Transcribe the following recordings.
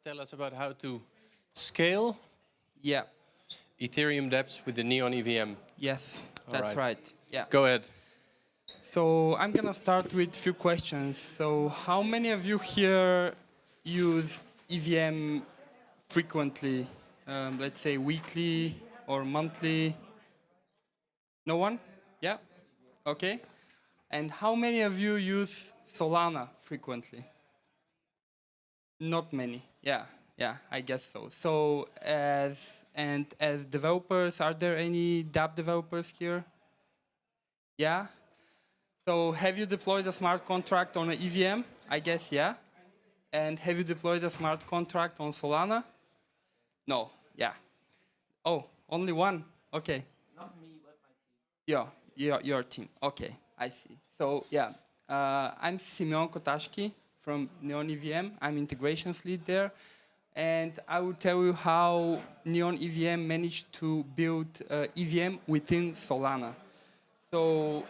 tell us about how to scale Yeah. Ethereum DApps with the Neon EVM. Yes, All that's right. Yeah. Go ahead. So I'm gonna start with a few questions. So how many of you here use EVM frequently? Let's say weekly or monthly? No one? Yeah. Okay. And how many of you use Solana frequently? Not many. Yeah. Yeah, I guess so. So as developers, are there any dApp developers here? Yeah. So have you deployed a smart contract on an EVM? I guess, yeah. And have you deployed a smart contract on Solana? No. Yeah. Oh, only one. Okay. Not me, but my team. Yeah, your team. Okay, I see. So yeah, I'm Simeon Kotashki from Neon EVM. I'm integrations lead there. And I will tell you how Neon EVM managed to build EVM within Solana. So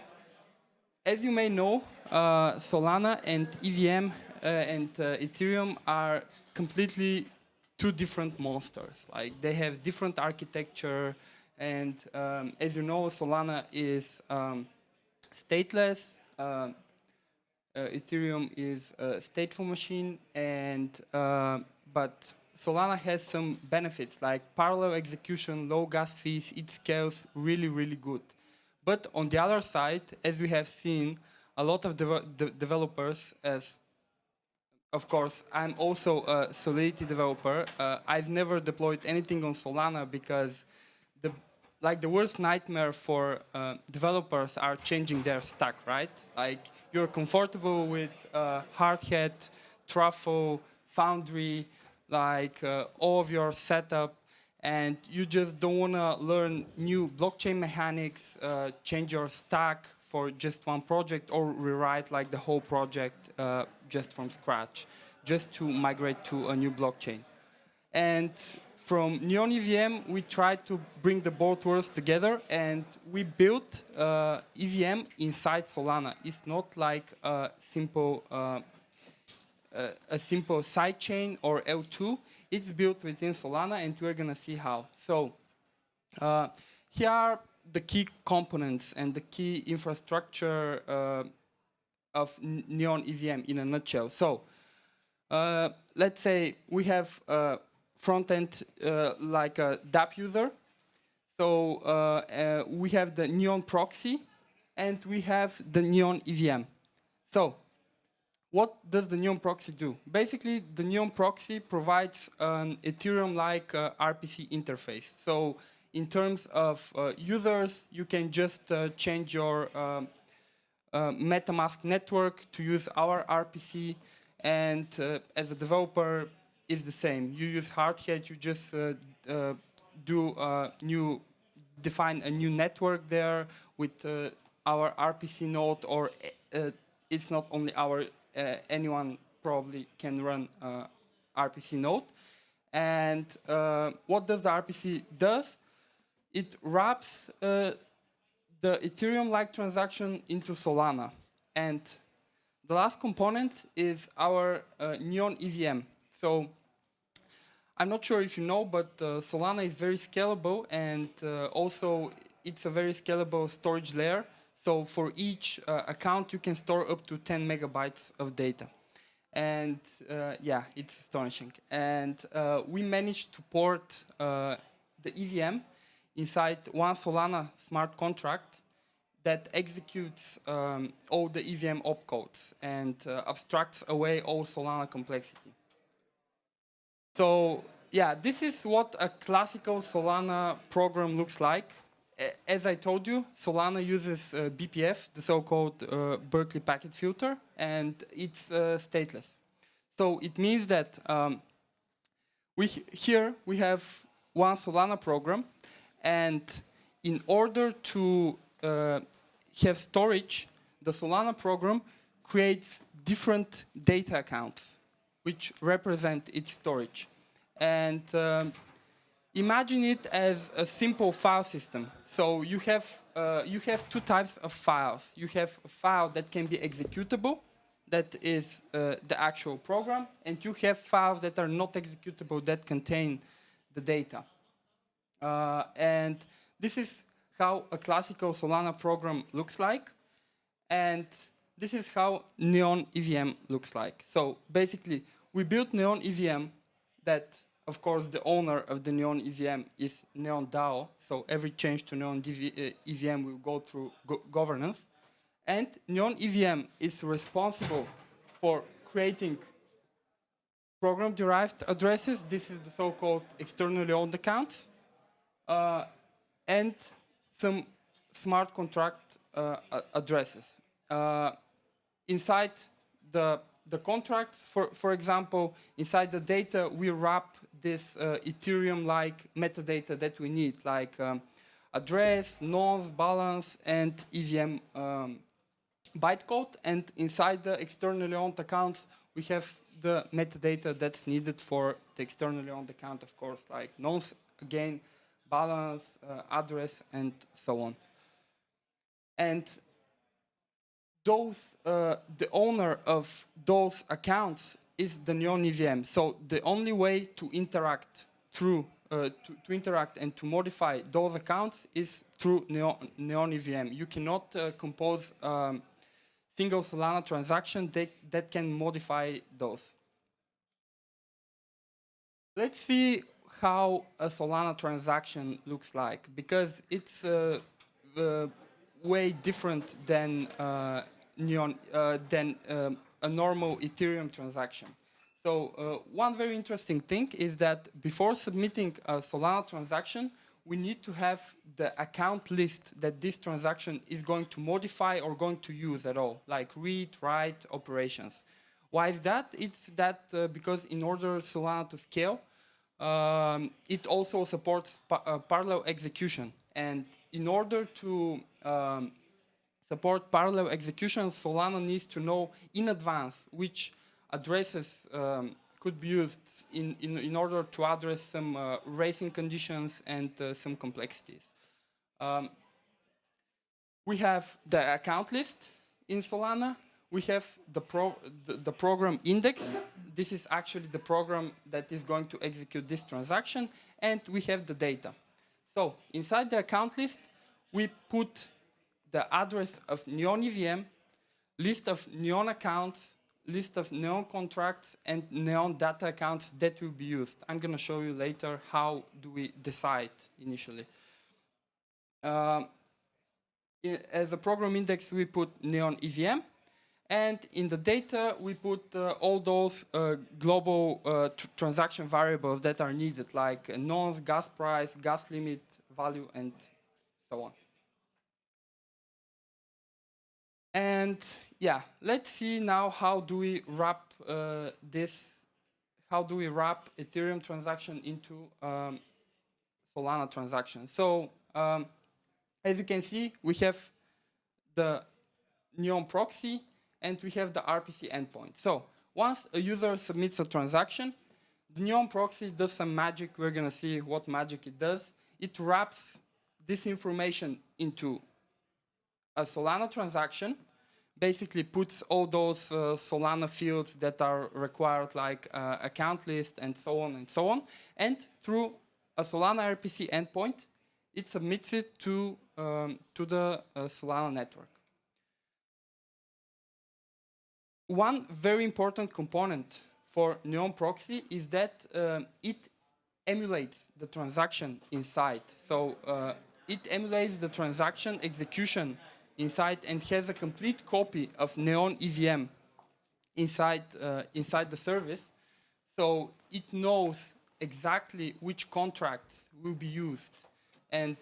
as you may know, Solana and EVM and Ethereum are completely two different monsters. Like they have different architecture, and as you know, Solana is stateless. Ethereum is a stateful machine, and but Solana has some benefits like parallel execution, low gas fees. It scales really, really good. But on the other side, as we have seen, a lot of developers, as of course, I'm also a Solidity developer. I've never deployed anything on Solana because the worst nightmare for developers are changing their stack, right? Like you're comfortable with Hardhat, Truffle, Foundry, like all of your setup, and you just don't want to learn new blockchain mechanics, change your stack for just one project, or rewrite like the whole project just from scratch, just to migrate to a new blockchain. And from Neon EVM, we tried to bring the both worlds together, and we built EVM inside Solana. It's not like a simple sidechain or L2. It's built within Solana, and we're going to see how. So here are the key components and the key infrastructure of Neon EVM in a nutshell. So let's say we have front end like a dApp user. So we have the Neon proxy, and we have the Neon EVM. So what does the Neon proxy do? Basically, the Neon proxy provides an Ethereum-like RPC interface. So in terms of users, you can just change your MetaMask network to use our RPC, and as a developer, is the same. You use Hardhat, you just define a new network there with our RPC node, or it's not only our, anyone probably can run RPC node. And what does the RPC does? It wraps the Ethereum-like transaction into Solana. And the last component is our Neon EVM. So I'm not sure if you know, but Solana is very scalable, and also it's a very scalable storage layer. So for each account, you can store up to 10 megabytes of data. And yeah, it's astonishing. And we managed to port the EVM inside one Solana smart contract that executes all the EVM opcodes and abstracts away all Solana complexity. So yeah, this is what a classical Solana program looks like. As I told you, Solana uses BPF, the so-called Berkeley packet filter, and it's stateless. So it means that here we have one Solana program, and in order to have storage, the Solana program creates different data accounts which represent its storage. And imagine it as a simple file system. So you have two types of files. You have a file that can be executable, that is the actual program, and you have files that are not executable that contain the data. And this is how a classical Solana program looks like, and this is how Neon EVM looks like. So basically, we built Neon EVM that, of course, the owner of the Neon EVM is Neon DAO, so every change to Neon EVM will go through governance. And Neon EVM is responsible for creating program-derived addresses. This is the so-called externally owned accounts, and some smart contract addresses. Inside the contract, for example, inside the data, we wrap this Ethereum-like metadata that we need, like address, nonce, balance, and EVM bytecode. And inside the externally owned accounts, we have the metadata that's needed for the externally owned account, of course, like nonce, again, balance, address, and so on. And those, the owner of those accounts is the Neon EVM. So the only way to interact through to interact and to modify those accounts is through Neon EVM. You cannot compose single Solana transaction that can modify those. Let's see how a Solana transaction looks like, because it's way different than a normal Ethereum transaction. So one very interesting thing is that before submitting a Solana transaction, we need to have the account list that this transaction is going to modify or going to use at all, like read, write operations. Why is that? It's that because in order Solana to scale, it also supports parallel execution. And in order to support parallel execution, Solana needs to know in advance which addresses could be used in order to address some racing conditions and some complexities. We have the account list in Solana. We have the program index. This is actually the program that is going to execute this transaction. And we have the data. So inside the account list, we put the address of Neon EVM, list of Neon accounts, list of Neon contracts, and Neon data accounts that will be used. I'm going to show you later how do we decide initially. As a program index, we put Neon EVM. And in the data, we put all those global transaction variables that are needed, like nonce, gas price, gas limit, value, and so on. And yeah, let's see now how do we wrap how do we wrap Ethereum transaction into Solana transaction. So as you can see, we have the Neon proxy and we have the RPC endpoint. So once a user submits a transaction, the Neon proxy does some magic. We're going to see what magic it does. It wraps this information into a Solana transaction, basically puts all those Solana fields that are required, like account list and so on, and through a Solana RPC endpoint, it submits it to the Solana network. One very important component for Neon proxy is that it emulates the transaction inside. So it emulates the transaction execution inside and has a complete copy of Neon EVM inside the service. So it knows exactly which contracts will be used. And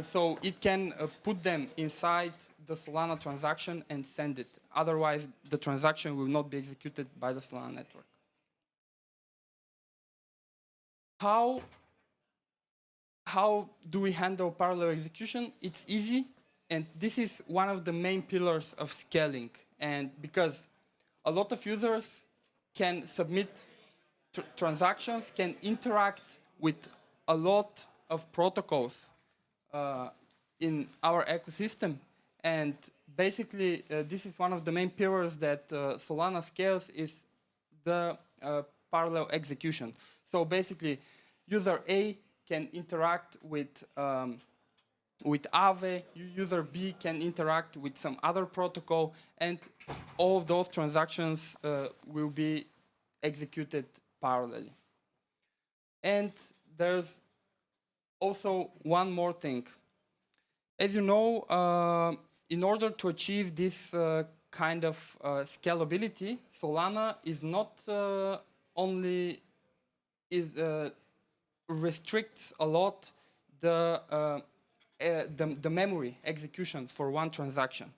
so it can put them inside the Solana transaction and send it. Otherwise, the transaction will not be executed by the Solana network. How do we handle parallel execution? It's easy, and this is one of the main pillars of scaling. And because a lot of users can submit transactions, can interact with a lot of protocols in our ecosystem, and basically, this is one of the main pillars that Solana scales is the parallel execution. So basically, user A can interact with Aave, user B can interact with some other protocol, and all of those transactions will be executed parallelly. And there's also one more thing. As you know, in order to achieve this kind of scalability, Solana is not only restricts a lot the memory execution for one transaction.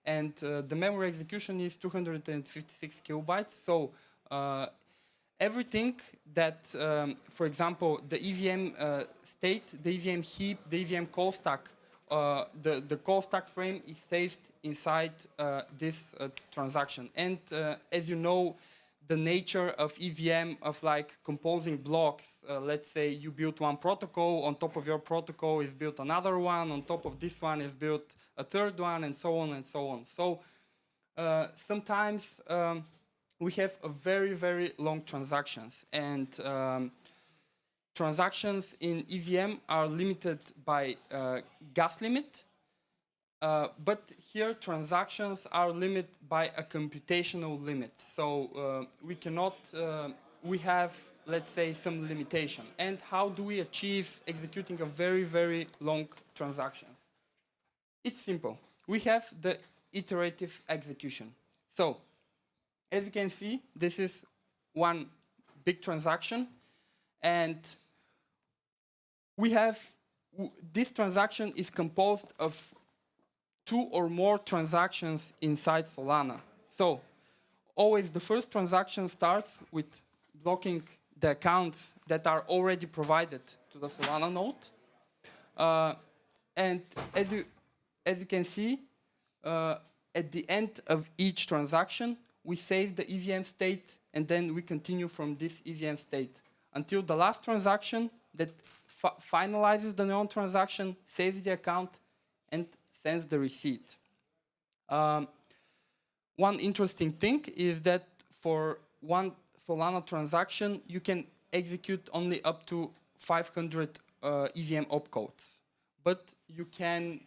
And the memory execution is 256 kilobytes. So everything that, for example, the EVM state, the EVM heap, the EVM call stack, the call stack frame is saved inside this transaction. And as you know, the nature of EVM, of like composing blocks, let's say you build one protocol, on top of your protocol is built another one, on top of this one is built a third one, and so on and so on. So sometimes we have a very, very long transactions, and transactions in EVM are limited by gas limit, but here transactions are limited by a computational limit. So we cannot, we have, let's say, some limitation. And how do we achieve executing a very, very long transactions? It's simple. We have the iterative execution. So as you can see, this is one big transaction, and we have, this transaction is composed of 2 or more transactions inside Solana. So always the first transaction starts with blocking the accounts that are already provided to the Solana node. And as you can see, at the end of each transaction, we save the EVM state, and then we continue from this EVM state until the last transaction that finalizes the Neon transaction, saves the account, and sends the receipt. One interesting thing is that for one Solana transaction, you can execute only up to 500 EVM opcodes. But you can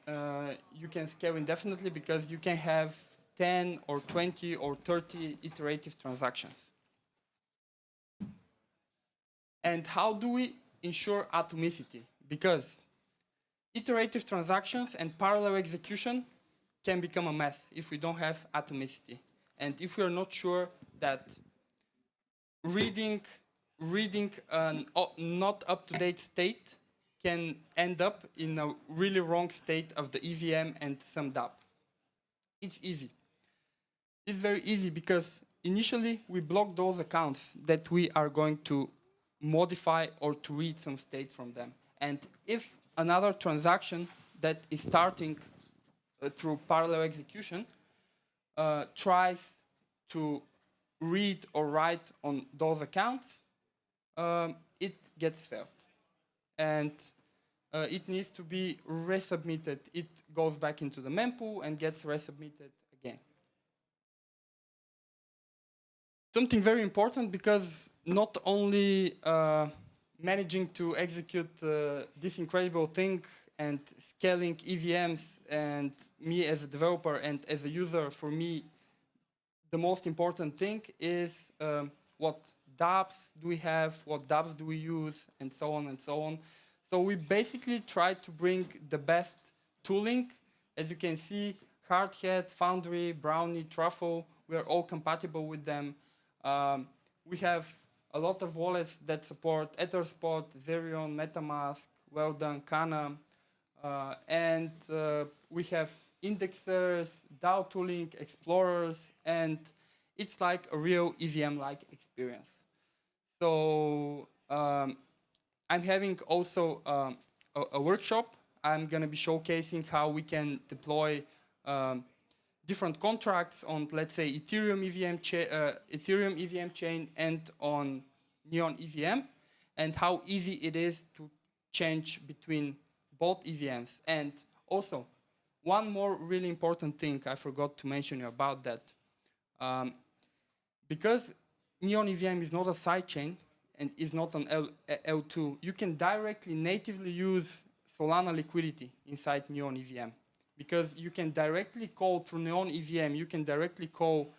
scale indefinitely because you can have 10 or 20 or 30 iterative transactions. And how do we ensure atomicity? Because iterative transactions and parallel execution can become a mess if we don't have atomicity. And if we are not sure that reading an not up-to-date state can end up in a really wrong state of the EVM and some DApp. It's easy. It's very easy because initially we block those accounts that we are going to modify or to read some state from them. And if another transaction that is starting through parallel execution tries to read or write on those accounts, it gets failed. And it needs to be resubmitted. It goes back into the mempool and gets resubmitted again. Something very important, because not only managing to execute this incredible thing and scaling EVMs, and me as a developer and as a user, for me, the most important thing is what dApps do we have, what dApps do we use, and so on and so on. So we basically try to bring the best tooling. As you can see, Hardhat, Foundry, Brownie, Truffle, we are all compatible with them. We have a lot of wallets that support Etherspot, Ethereum, MetaMask, Weldon, Kana, and we have indexers, DAO tooling, explorers, and it's like a real EVM-like experience. So I'm having also a workshop. I'm going to be showcasing how we can deploy different contracts on, let's say, Ethereum EVM chain and on Neon EVM, and how easy it is to change between both EVMs. And also, one more really important thing I forgot to mention you about that. Because Neon EVM is not a sidechain and is not an L2, you can directly natively use Solana liquidity inside Neon EVM. Because you can directly call through Neon EVM, you can directly call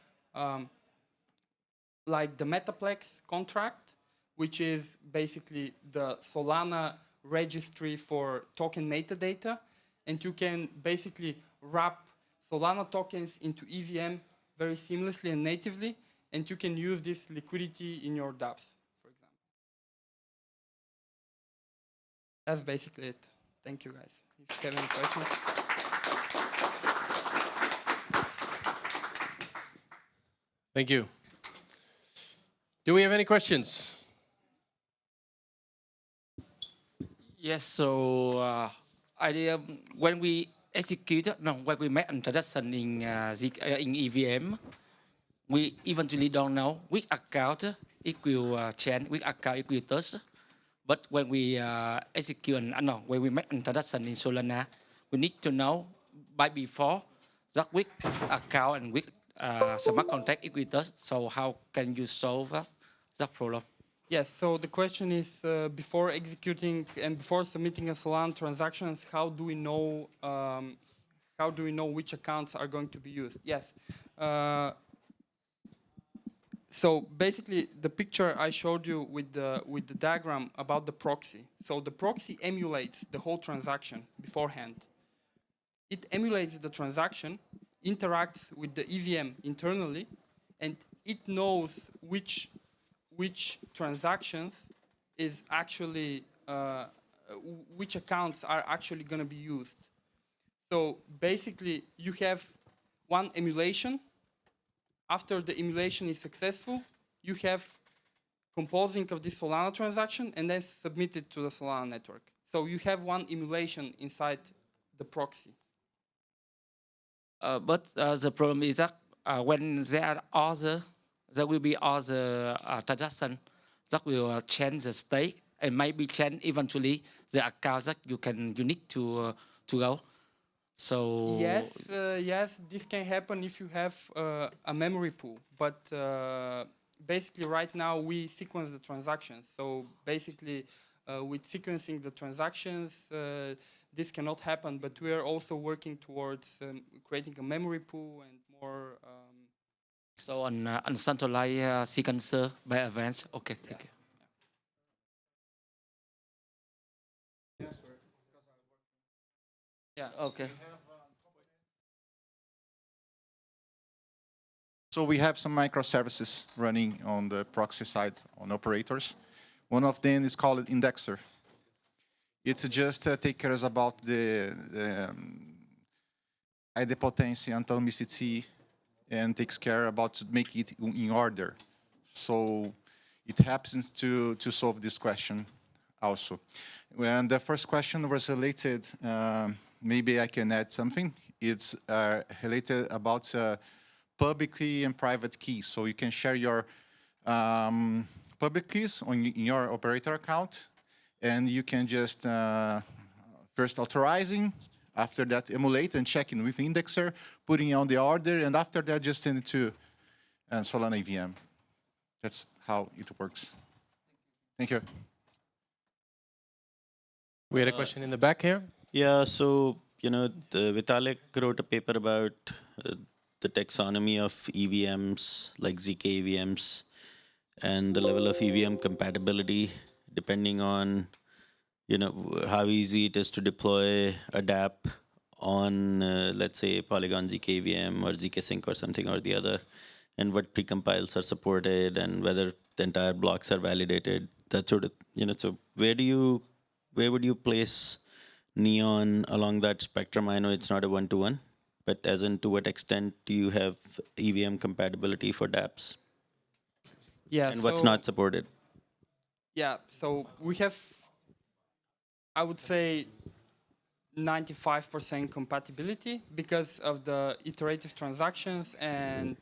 like the Metaplex contract, which is basically the Solana registry for token metadata. And you can basically wrap Solana tokens into EVM very seamlessly and natively. And you can use this liquidity in your dApps, for example. That's basically it. Thank you, guys. If you have any questions. Thank you. Do we have any questions? Yes, so when we when we make a transaction in EVM, we eventually don't know which account it will change, which account it will touch. But when we when we make a transaction in Solana, we need to know by before that which account and which smart contract it will touch. So how can you solve that problem? Yes, so the question is, before executing and before submitting a Solana transactions, how do we know which accounts are going to be used? Yes. So basically, the picture I showed you with the diagram about the proxy. So the proxy emulates the whole transaction beforehand. It emulates the transaction, interacts with the EVM internally, and it knows which transactions is actually which accounts are actually going to be used. So basically, you have one emulation. After the emulation is successful, you have composing of this Solana transaction and then submit it to the Solana network. So you have one emulation inside the proxy. But the problem is that when there will be other transactions that will change the state and maybe change eventually the account that you need to go. So yes, this can happen if you have a memory pool. But basically, right now we sequence the transactions. So basically, with sequencing the transactions, this cannot happen. But we are also working towards creating a memory pool and more. So on centralized sequencer by events. Okay, thank you. Yeah. Okay. So we have some microservices running on the proxy side on operators. One of them is called Indexer. It's just take care about the idempotency and Atomicity and takes care about to make it in order. So it happens to solve this question also. When the first question was related, maybe I can add something. It's related about public key and private keys. So you can share your public keys in your operator account, and you can just first authorizing, after that emulate and checking with Indexer, putting on the order, and after that just send it to Solana EVM. That's how it works. Thank you. We had a question in the back here. Yeah, so, Vitalik wrote a paper about the taxonomy of EVMs, like ZK EVMs, and the level of EVM compatibility, depending on, how easy it is to deploy a dApp on, let's say, Polygon ZK EVM or ZK Sync or something or the other, and what precompiles are supported and whether the entire blocks are validated, that sort of, so where would you place Neon along that spectrum? I know it's not a one-to-one, but as in to what extent do you have EVM compatibility for dApps? Yeah. And what's not supported? Yeah, so we have, I would say, 95% compatibility because of the iterative transactions, and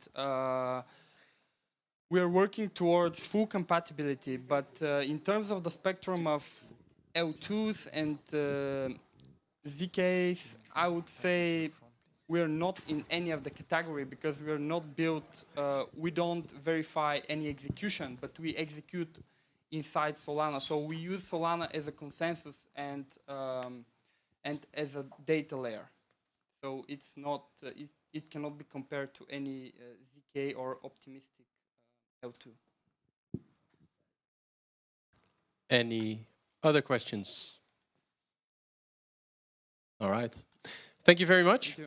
we are working towards full compatibility. But in terms of the spectrum of L2s and ZKs, I would say we're not in any of the category because we're not built, we don't verify any execution, but we execute inside Solana. So we use Solana as a consensus and as a data layer. So it's not, it cannot be compared to any ZK or optimistic L2. Any other questions? All right. Thank you very much.